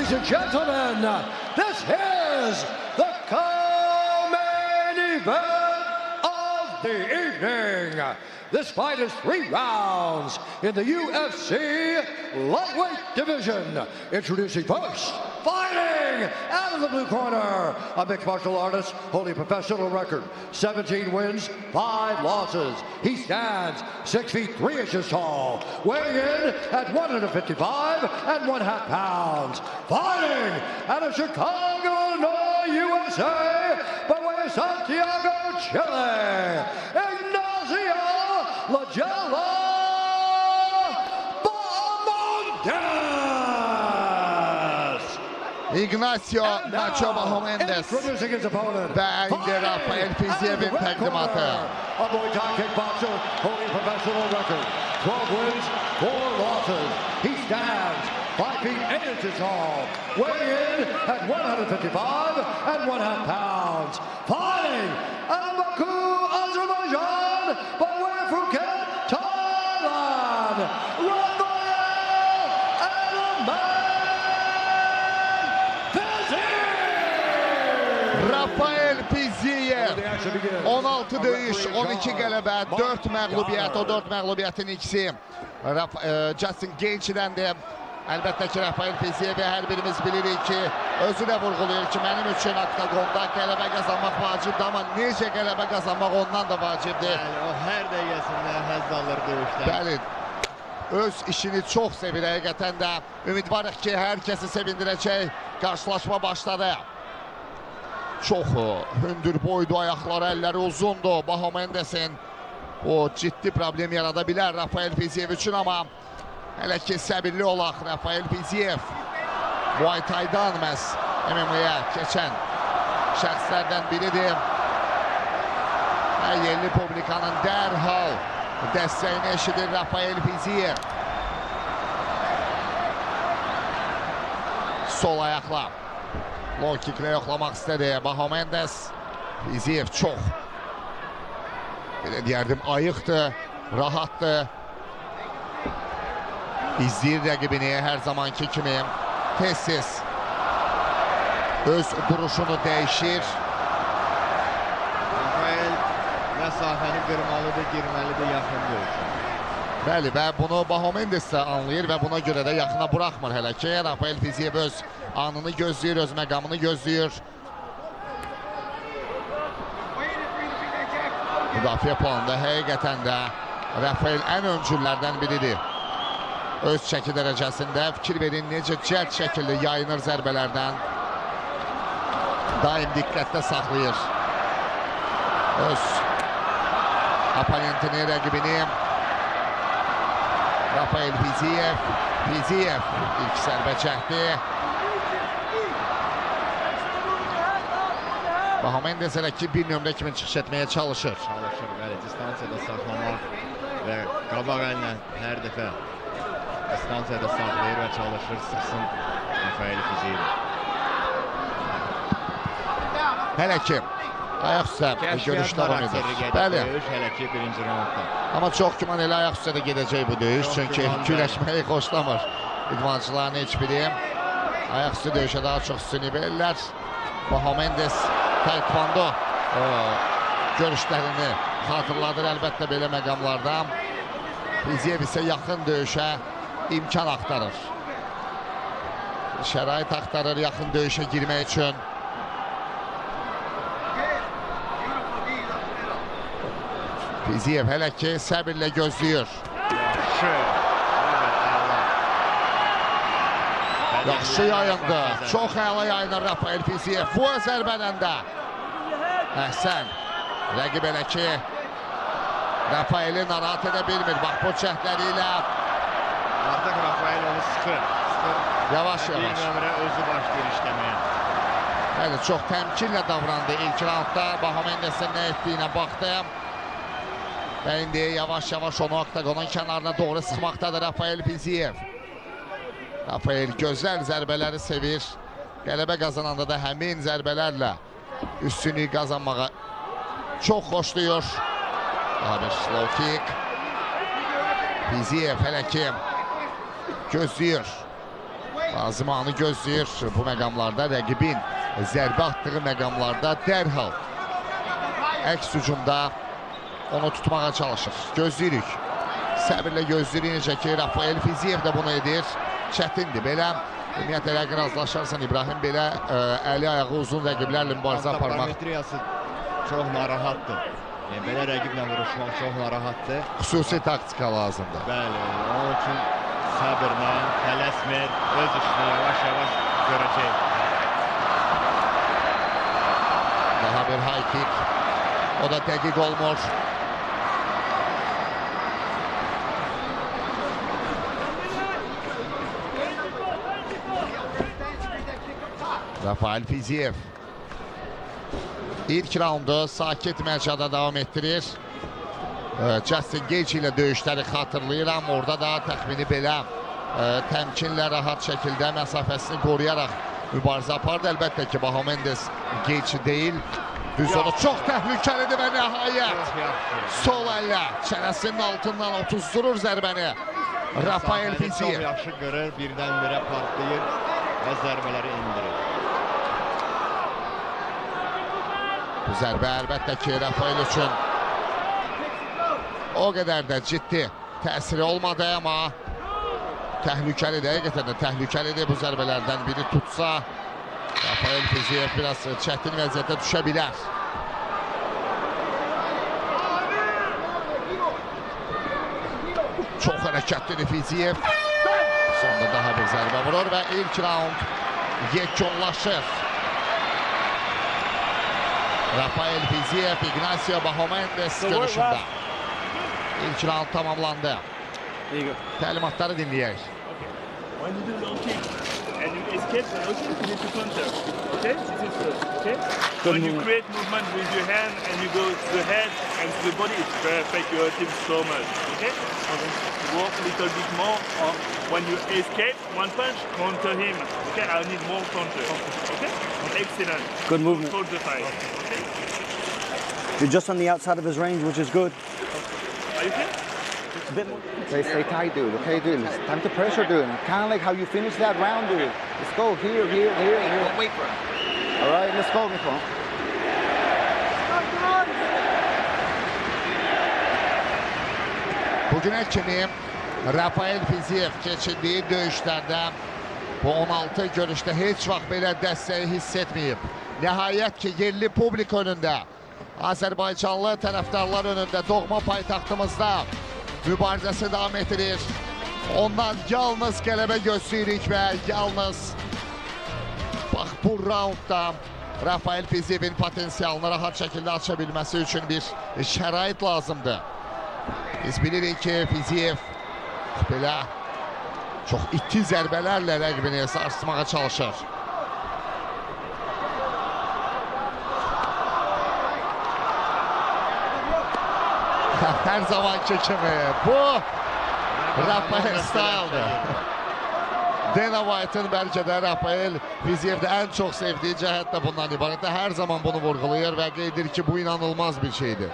Ladies and gentlemen, this is the co-main event of the evening. This fight is 3 rounds in the UFC lightweight division. Introducing first, fighting out of the blue corner, a mixed martial artist holding a professional record, 17 wins, 5 losses. He stands 6 feet 3 inches tall, weighing in at 155 1/2 pounds. Fighting out of Chicago, Illinois, USA, by way of Santiago, Chile, Ignacio Lagella Bahamondes. Ignacio Nacho Bahamondes və indi Rafael Fiziyevin təqdimatı. A Muay Thai kickboxer holding a professional record, 12 wins, 4 losses. He stands 5 feet 8 inches tall, weighing in at 155 1/2 pounds. Fighting out of Baku, Azerbaijan, by way of Phuket, Thailand, Rafael Fiziev! Rafael Fiziyev 16 döyüş, 12 qələbə, 4 məğlubiyyət, o 4 məğlubiyyətin ikisi Justin Gaethje'dəndir. Əlbəttə ki, Rafael Fiziyevi hər birimiz bilirik ki, özü də vurğulayır ki, mənim üçün oktagonda qələbə qazanmaq vacibdir, amma necə qələbə qazanmaq ondan da vacibdir. O hər dəqiqəsində həzz alır döyüşdən. Bəli, öz işini çox sevir həqiqətən də. Ümidvarıq ki, hər kəsi sevindirəcək qarşılaşma başladı. Çox hündür boydu, ayaqları, əlləri uzundur. Bahamondes'in o ciddi problem yarada bilər Rafael Fiziyev üçün, amma hələ ki, səbirli olaq. Rafael Fiziyev Muay Thai'dan məhz MMA-yə keçən şəxslərdən biridir. Yerli publikanın dərhal dəstəyini eşidir Rafael Fiziyev. Sol ayaqla low kicklə yoxlamaq istədi Bahamondes. Fiziyev çox, belə deyərdim, ayıqdır, rahatdır. İzləyir rəqibini hər zamanki kimi, tez-tez öz duruşunu dəyişir. Rafael məsafəni qırmalıdır, girməlidir, yaxın döyüşür. Bəli, və bunu Bahamondes də anlayır və buna görə də yaxına buraxmır hələ ki. Rafael Fiziyev öz anını gözləyir, öz məqamını gözləyir. Müdafiə planında həqiqətən də Rafael ən öncüllərdən biridir. Öz çəki dərəcəsində fikir verin, necə cəld şəkildə yayınır zərbələrdən. Daim diqqətdə saxlayır öz oponentini, rəqibini. Rafael Fiziyev ilk sərbə çəkdi. Bahamondes elə ki, bir nömrə kimi çıxış etməyə çalışır. Bəli, distansiyada saxlamaq və qabaq əllə hər dəfə distansiyada saxlayır və çalışır, sıxsın Rafael Fiziyev. Hələ ki, ayaq üstə görüş davam edir. Bəli. Hələ ki, birinci raundda. Amma çox güman elə ayaq üstə də gedəcək bu döyüş, çünki güləşməyi xoşlamır idmançıların heç biri. Ayaq üstə döyüşə daha çox üstünlük verirlər. Bahamondes taekwondo görüşlərini xatırladır əlbəttə belə məqamlarda. Fiziyev isə yaxın döyüşə imkan axtarır. Şərait axtarır yaxın döyüşə girmək üçün. Fiziyev hələ ki, səbirlə gözləyir. Yaxşı yayındı. Çox əla yayınır Rafael Fiziyev. Bu zərbədən də əhsən. Rəqib elə ki, Rafaeli narahat edə bilmir. Bax, bu cəhdləri ilə artıq Rafael onu sıxır. Yavaş-yavaş. Bir nömrə özü başlayır işləməyə. Bəli, çox təmkinlə davrandı ilk raundda. Bahamondes'in nə etdiyinə baxdı. Və indi yavaş-yavaş onu oktagonun kənarına doğru sıxmaqdadır Rafael Fiziyev. Rafael gözəl zərbələri sevir. Qələbə qazananda da həmin zərbələrlə üstünlük qazanmağa çox xoşlayır. Daha bir slow kick. Fiziyev hələ ki gözləyir. Zamanı gözləyir bu məqamlarda, rəqibin zərbə atdığı məqamlarda dərhal əks hücumda onu tutmağa çalışır. Gözləyirik, səbirlə gözləyirik, necə ki Rafael Fiziyev də bunu edir. Çətindir, belə ümumiyyətlə rəqib razılaşarsan İbrahim, belə əli ayağı uzun rəqiblərlə mübarizə aparmaq. Parametriyası çox narahatdır. Belə rəqiblə vuruşmaq çox narahatdır. Xüsusi taktika lazımdır. Bəli, onun üçün səbirlə, tələsmir, öz işini yavaş-yavaş görəcək. Daha bir high kick, o da dəqiq olmur. Rafael Fiziyev ilk raundu sakit məcrada davam etdirir. Justin Gaethje ilə döyüşləri xatırlayıram. Orada da təxmini belə təmkinlə, rahat şəkildə məsafəsini qoruyaraq mübarizə apardı. Əlbəttə ki, Baha Mendes Gaethje deyil. Düz onu çox təhlükəlidir və nəhayət sol əllə çənəsinin altından 30 durur zərbəni. Rafael Fiziyev çox yaxşı görür, birdən-birə partlayır və zərbələri indirir. Bu zərbə əlbəttə ki, Rafael üçün o qədər də ciddi təsiri olmadı, amma təhlükəlidir, həqiqətən də təhlükəlidir. Bu zərbələrdən biri tutsa, Rafael Fiziyev biraz çətin vəziyyətə düşə bilər. Çox hərəkətlidir Fiziyev. Sonunda daha bir zərbə vurur və ilk raund yekunlaşır. Rafael Fiziyev, Ignacio Baha Mendes görüşündə. İlk round tamamlandı. Təlimatları dinləyək. When you do low kick and you escape the low kick, you need to counter. Okay? This is first. Okay? When you create movement with your hand and you go to the head and to the body, it's perfect. You hurt him so much. Okay? Work a little bit more. Or when you escape one punch, counter him. Okay? I need more counter. Okay? Excellent. Good movement. Hold the fight. Okay? You're just on the outside of his range, which is good. Are you okay? Stay tight, dude. Okay, dude. It's time to pressure, dude. Kind of like how you finished that round, dude. Let's go here, here, here, here. Wait for him. All right, let's go, Mikko. Bugünə kimi Rafael Fiziyev keçirdiyi döyüşlərdə bu 16 görüşdə heç vaxt belə dəstəyi hiss etməyib. Nəhayət ki, yerli publik önündə, Azərbaycanlı tərəfdarlar önündə, doğma paytaxtımızda mübarizəsi davam etdirir. Ondan yalnız qələbə gözləyirik və yalnız bax bu raundda Rafael Fiziyevin potensialını rahat şəkildə aça bilməsi üçün bir şərait lazımdır. Biz bilirik ki, Fiziyev belə çox iti zərbələrlə rəqibini sarsıtmağa çalışır. Hər zamanki kimi bu Rafael Style'dır. Dana White'ın bəlkə də Rafael Fiziyevdə ən çox sevdiyi cəhət də bundan ibarət. Hər zaman bunu vurğulayır və qeyd edir ki, bu inanılmaz bir şeydir.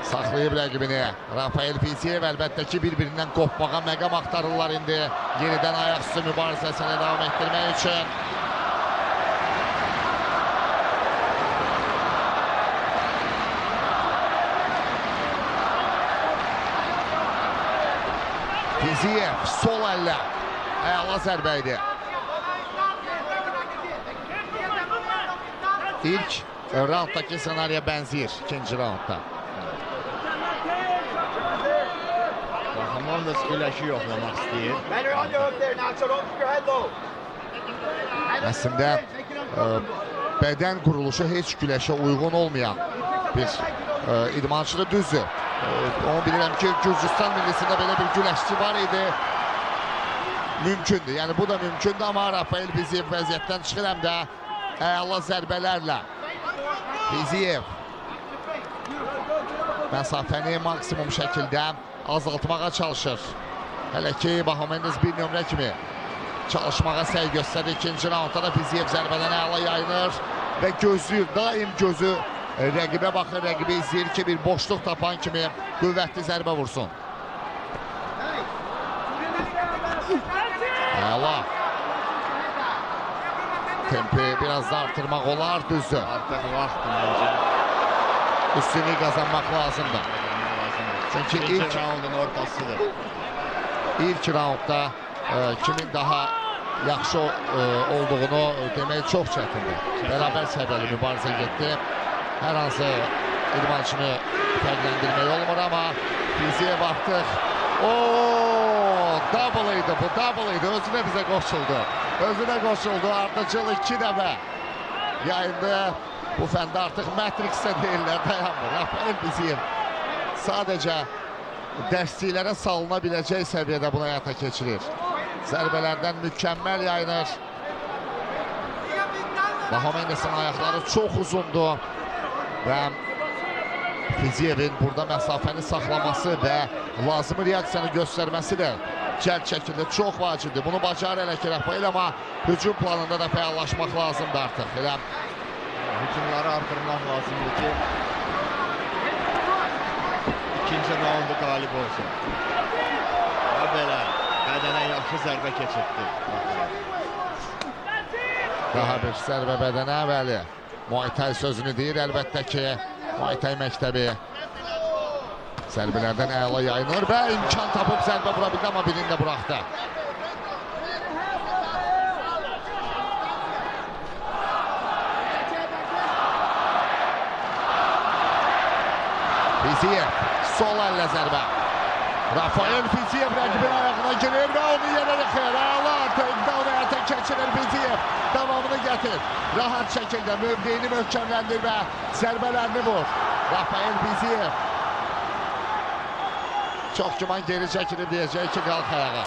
Saxlayıb rəqibini. Rafael Fiziyev əlbəttə ki, bir-birindən qopmağa məqam axtarırlar indi. Yenidən ayaqüstü mübarizəsini davam etdirmək üçün. Fiziyev sol əllə əla zərbə idi. İlk rounddakı senariyə bənzəyir ikinci roundda. Baha Mendes güləşi yoxlamaq istəyir. Əslində bədən quruluşu heç güləşə uyğun olmayan bir idmançıdır, düzdür. Onu bilirəm ki, Gürcüstan millisində belə bir güləşçi var idi. Mümkündür, yəni bu da mümkündür, amma Rafael Fiziyev vəziyyətdən çıxır həm də əla zərbələrlə. Fiziyev məsafəni maksimum şəkildə azaltmağa çalışır. Hələ ki, Baha Mendes bir nömrə kimi çalışmağa səy göstərir. İkinci raundda da Fiziyev zərbədən əla yayınır və gözləyir, daim gözü rəqibə baxır, rəqibi izləyir ki, bir boşluq tapan kimi qüvvətli zərbə vursun. Tempi biraz da artırmaq olar, düzdür. Artıq vaxtdır məncə. Üstünlüyü qazanmaq lazımdır. Çünki İkinci raundun ortasıdır. İlk raundda kimin daha yaxşı olduğunu demək çox çətindir. Bərabər səviyyəli mübarizə getdi. Hər hansı idmançını fərqləndirmək olmur, amma Fiziev artıq double idi bu, double idi. Özünə bizə qoşuldu. Özünə qoşuldu. Ardıcıl 2 dəfə yayındı. Bu fəndə artıq Matrix'də deyirlər, dayanmır. Rafael Fiziev sadəcə dərsliklərə salına biləcək səviyyədə bunu həyata keçirir. Zərbələrdən mükəmməl yayınır. Bahamendes'in ayaqları çox uzundur və Fizievin burada məsafəni saxlaması və lazımi reaksiyanı göstərməsi də cəld şəkildə çox vacibdir. Bunu bacar elə ki Rafael, amma hücum planında da fəallaşmaq lazımdır artıq. Elə hücumları artırmaq lazımdır ki ikinci raundu qalib olsun. Və belə bədənə yaxşı zərbə keçirdi. Daha bir zərbə bədənə, bəli. Muay Thai sözünü deyir əlbəttə ki, Muay Thai məktəbi zərbələrdən əla yayınır və imkan tapıb zərbə vura bildi, amma birini də buraxdı. Fiziev sol əllə zərbə. Rafael Fiziev rəqibin ayağına girir və onu yerə yıxır. Əla takedown həyata keçirir Fiziev. Davamını gətir. Rahat şəkildə mövqeyini möhkəmləndir və zərbələrini vur. Rafael Fiziev. Çox güman geri çəkilir, deyəcək ki, qalx ayağa.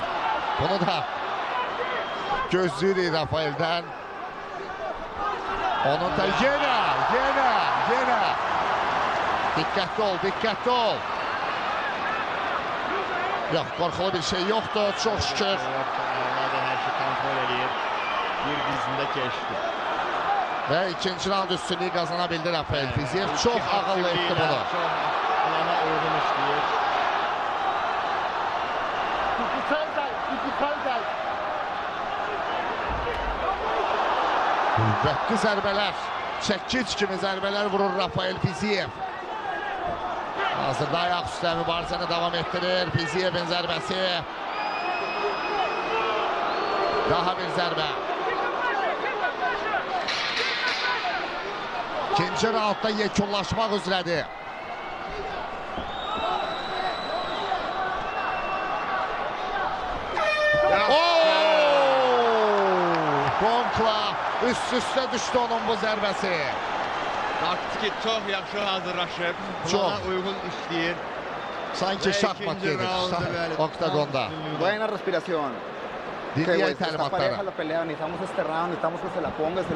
Bunu da gözləyirik Rafael'dən. Onun da yenə. Diqqətli ol. Yox, qorxulu bir şey yoxdur, çox şükür. Hər şey kontrol edir. Bir dizində keçdi. Və ikinci raund üstünlüyü qazana bildi Rafael Fiziev. Çox ağıllı etdi bunu. Çox plana uyğun işləyir. Qüvvətli zərbələr, çəkic kimi zərbələr vurur Rafael Fiziev. Hazırda ayaq üstə mübarizəni davam etdirir. Fizievin zərbəsi. Daha bir zərbə. İkinci raundda yekunlaşmaq üzrədir. Qonkla üst-üstə düşdü onun bu zərbəsi. Taktiki çox yaxşı hazırlaşıb. Çox. Plana uyğun işləyir. Sanki şahmat gedir oktagonda. Buena respiración. Dinləyək Está təlimatları. pareja la pelea, necesitamos este round, necesitamos que se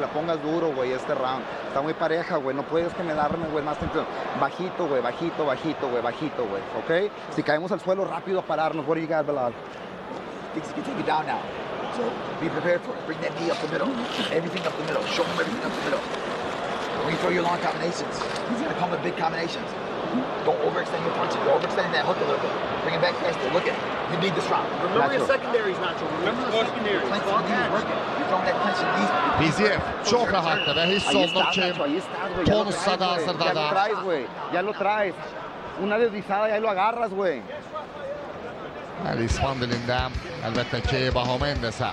la pongas duro, güey, este round. Está muy pareja, güey, no puedes que me darme, güey, más tensión. Bajito, güey, bajito, güey, ¿ok? Si caemos al suelo, rápido a pararnos. What do you got, Bilal? He can take you down now. So be prepared for it. Bring that knee up the middle. Everything up the middle. Show him everything up the middle. When you throw your long combinations, he's going to come with big combinations. Don't overextend your punches. You're overextending that hook a little bit. Bring it back faster. Look at it. You need this round. Remember your secondaries, Nacho. Remember the secondaries. Clench your knees working. You're throwing that clench in the knees. Fiziev çox rahatdır və hiss Ahí olunur estás, ki, Nacho, ahí estás, güey. Ya lo tonusda da traes, güey. hazırda Ya lo da. traes, güey. Ya lo traes. Una deslizada y ahí lo agarras, güey. Bəli, İspan dilində əlbəttə ki, Bahamendes'ə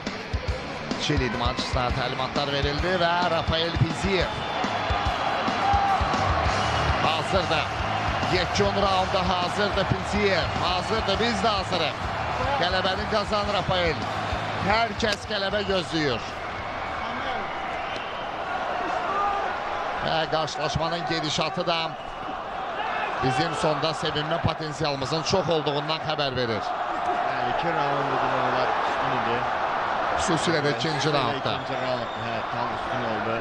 Çil idmançısına təlimatlar verildi və Rafael Fiziev hazırdır. Yekun raunda hazırdır Fiziev. Hazırdır, biz də hazırıq. Qələbəni qazan Rafael. Hər kəs qələbə gözləyir. Və qarşılaşmanın gedişatı da bizim sonda sevinmə potensialımızın çox olduğundan xəbər verir. Yəni 2 raundu onlar üstün idi. Xüsusilə də ikinci raundda. İkinci raundda tam üstün oldu.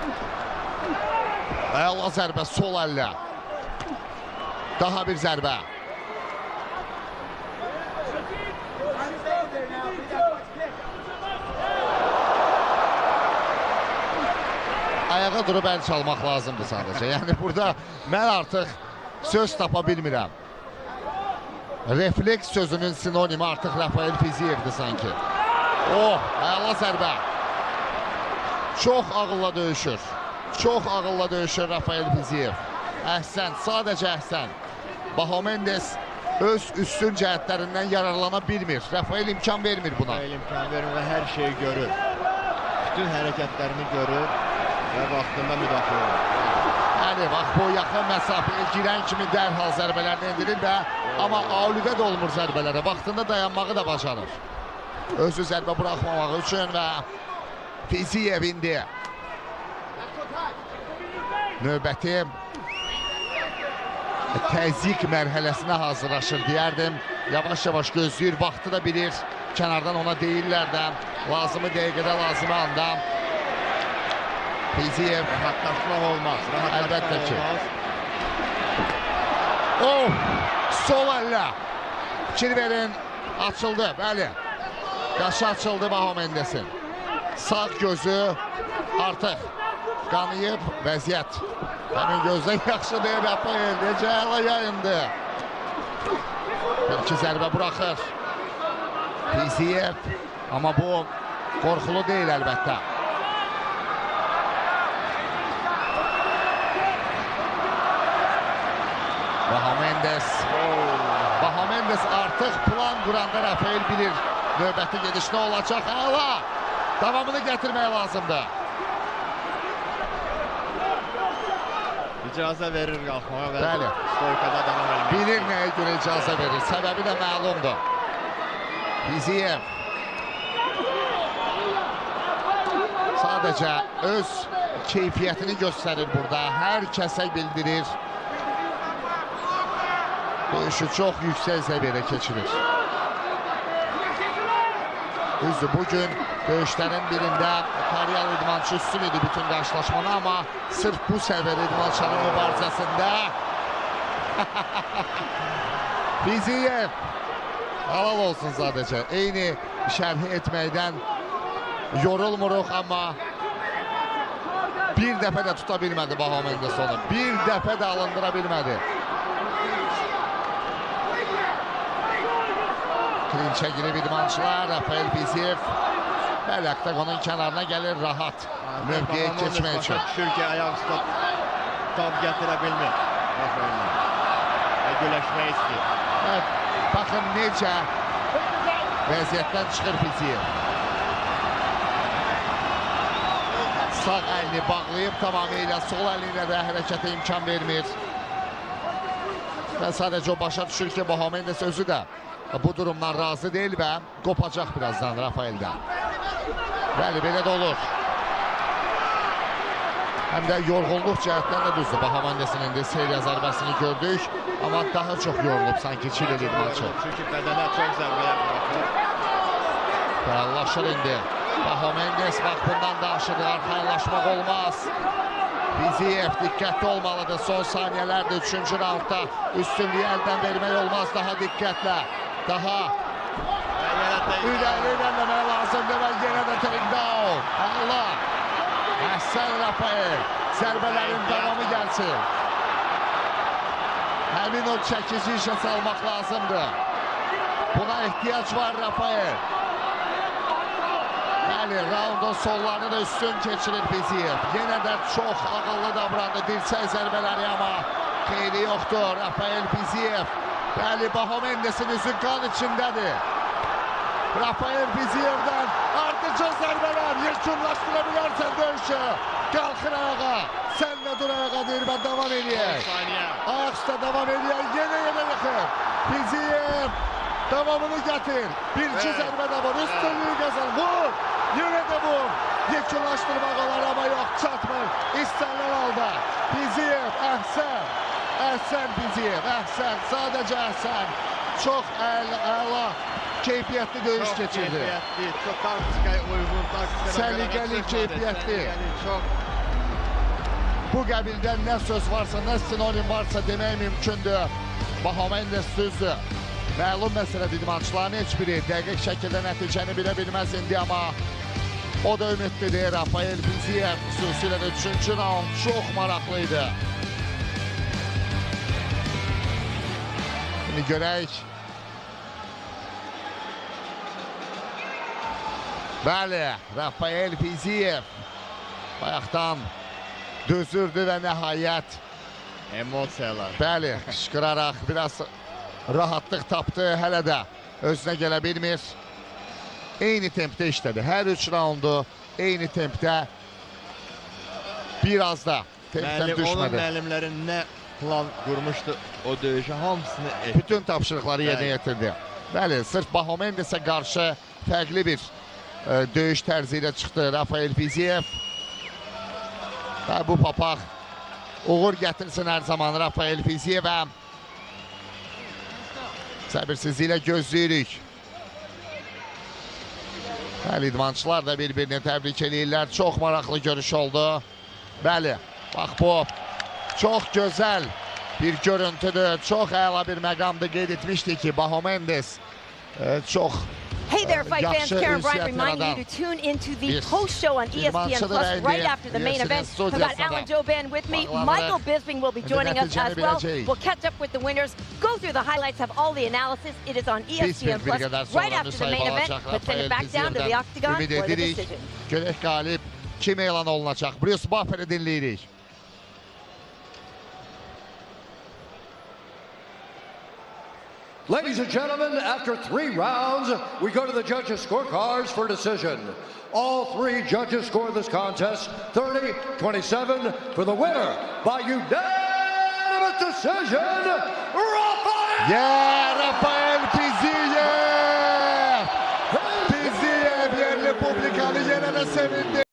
Əla zərbə sol əllə. Daha bir zərbə. Ayağa durub əl çalmaq lazımdır sadəcə. Yəni burada mən artıq söz tapa bilmirəm. Refleks sözünün sinonimi artıq Rafael Fizievdir sanki. Əla zərbə. Çox ağılla döyüşür. Çox ağılla döyüşür Rafael Fiziyev. Əhsən, sadəcə əhsən. Baho Mendes öz üstün cəhətlərindən yararlana bilmir. Rafael imkan vermir buna. Rafael imkan vermir və hər şeyi görür. Bütün hərəkətlərini görür və vaxtında müdafiə edir. Yəni, bax, bu yaxın məsafəyə girən kimi dərhal zərbələrini endirir və amma avlidə də olmur zərbələrə. Vaxtında dayanmağı da bacarır. Özü zərbə buraxmamaq üçün və Fiziyev indi növbəti təzyiq mərhələsinə hazırlaşır deyərdim. Yavaş-yavaş gözləyir, vaxtı da bilir. Kənardan ona deyirlər də, lazımı dəqiqədə, lazımı anda. Fiziyev rahatlaşmaq olmaz. Əlbəttə ki. Oh! Sol əllə. Fikir verin, açıldı, bəli. Qaşı açıldı Baho Mendesin. Sağ gözü artıq qanıyıb vəziyyət. Həmin gözdən yaxşıdır Rafael, necə əla yayındı. İki zərbə buraxır Fiziyev, amma bu qorxulu deyil əlbəttə. Baho Mendes artıq plan quranda Rafael bilir növbəti gediş nə olacaq. Əla! Davamını gətirmək lazımdır. İcazə verir qalxmağa və Bəli. stoykada davam etmək. Bilir nəyə görə icazə verir. Səbəbi də məlumdur. Fiziyev sadəcə öz keyfiyyətini göstərir burada. Hər kəsə bildirir. Döyüşü çox yüksək səviyyədə keçirir. Düzdür, bugün döyüşlərin birində Kariyal idmançı üstün idi bütün qarşılaşmanı, amma sırf bu səviyyədə idmançıların mübarizəsində Fiziyev halal olsun sadəcə. Eyni şərhi etməkdən yorulmuruq, amma bir dəfə də tuta bilmədi Baho Mendes onu. Bir dəfə də alındıra bilmədi. Klinçə girib idmançılar, Rafael Fiziyev bəli, oktagonun kənarına gəlir rahat mövqeyə keçmək üçün. Düşür ki, ayaq üstə tab gətirə bilmir Rafael'lə və güləşmək istəyir. Baxın necə vəziyyətdən çıxır Fiziyev. Sağ əlini bağlayıb tamamilə, sol əlinə də hərəkətə imkan vermir. Və sadəcə o başa düşür ki, Baho Mendes özü də bu durumdan razı deyil və qopacaq birazdan Rafael'dən. Bəli, belə də olur. Həm də yorğunluq cəhətdən də düzdür. Baho Mendes'in indi seriya zərbəsini gördük, amma daha çox yorulub sanki Çileli idmançı. Çünki bədənə çox zərbələr buraxır. Fəallaşır indi. Baho Mendes bax bundan danışır, arxayınlaşmaq olmaz. Fiziyev diqqətli olmalıdır son saniyələrdir 3-cü raundda. Üstünlüyü əldən vermək olmaz, daha diqqətlə. Daha ürəkli eləmək lazımdır və yenə də takedown. Allah! Əhsən Rafael, zərbələrin davamı gəlsin. Həmin o çəkici işə salmaq lazımdır. Buna ehtiyac var Rafael. Bəli, raundun sonlarını da üstün keçirir Fiziyev. Yenə də çox ağıllı davrandı dirsək zərbələri, amma xeyri yoxdur Rafael Fiziyev. Bəli, Baho Mendes'in üzü qan içindədir. Rafael Fiziyev'dən ardıcıl zərbələr, yekunlaşdıra bilərsən döyüşü. Qalxır ayağa, sən də dur ayağa deyir və davam eləyək. Ayaq üstə davam eləyək, yenə yıxır. Fiziyev davamını gətir. Bir-iki zərbə də var, üstünlüyü qazan, vur. Yenə də vur. Yekunlaşdırmaq olar, amma yox, çatmır. İstənilən halda. Fiziyev, əhsən. Əhsən Fiziyev, əhsən, sadəcə əhsən. Çox əla, keyfiyyətli döyüş keçirdi. Keyfiyyətli, çox taktikaya uyğun, taktikaya səliqəli, keyfiyyətli. Bu qəbildə nə söz varsa, nə sinonim varsa demək mümkündür. Baho Mendes düzdür. Məlum məsələdir, idmançıların heç biri dəqiq şəkildə nəticəni bilə bilməz indi, amma o da ümidlidir. Rafael Fiziyev xüsusilə də 3-cü raund çox maraqlıydı. Şimdi görək. Bəli, Rafael Fiziyev bayaqdan dözürdü və nəhayət Emosiyalar. bəli, qışqıraraq biraz rahatlıq tapdı, hələ də özünə gələ bilmir. Eyni tempdə işlədi, hər 3 raundu eyni tempdə, biraz da tempdən Onun düşmədi. müəllimləri nə plan qurmuşdu o döyüşə, hamısını etdi. Bütün tapşırıqları yerinə yetirdi. Bəli, sırf Bahomendesə qarşı fərqli bir döyüş tərzi ilə çıxdı Rafael Fiziev. Və bu papaq uğur gətirsin hər zaman Rafael Fizievə. Səbirsizliklə gözləyirik. Bəli, idmançılar da bir-birini təbrik edirlər. Çox maraqlı görüş oldu. Bəli, bax bu çox gözəl bir görüntüdür. Çox əla bir məqamda qeyd etmişdik ki, Bahomendes çox Hey there, fight fans. yaxşı Karen Bryant ünsiyyət reminding you yaradan to tune into the bir post show on ESPN Plus idmançıdır right indi. after the main event. ESPN I've got studiyasında Alan Jouban with me. bağlanır. Michael Bisping will be İndi joining us nəticəni as well. biləcəyik. We'll catch up with the winners, go through the highlights, have all the analysis. It is on ESPN Bisping bir Plus qədər right sonra after the main müsahibə event. alacaq But send it Rafael back down to the Fizievdən. octagon Ümid for the edirik. decision. Görək qalib kim elan olunacaq. Bruce Buffer'i dinləyirik. Ladies and gentlemen, after 3 rounds, we go to the judges' scorecards for decision. All 3 judges scored this contest 30-27 for the winner by unanimous decision, Rafael! Yeah, Rafael Fiziev! Fiziev yerli publikanı yenə də sevindi.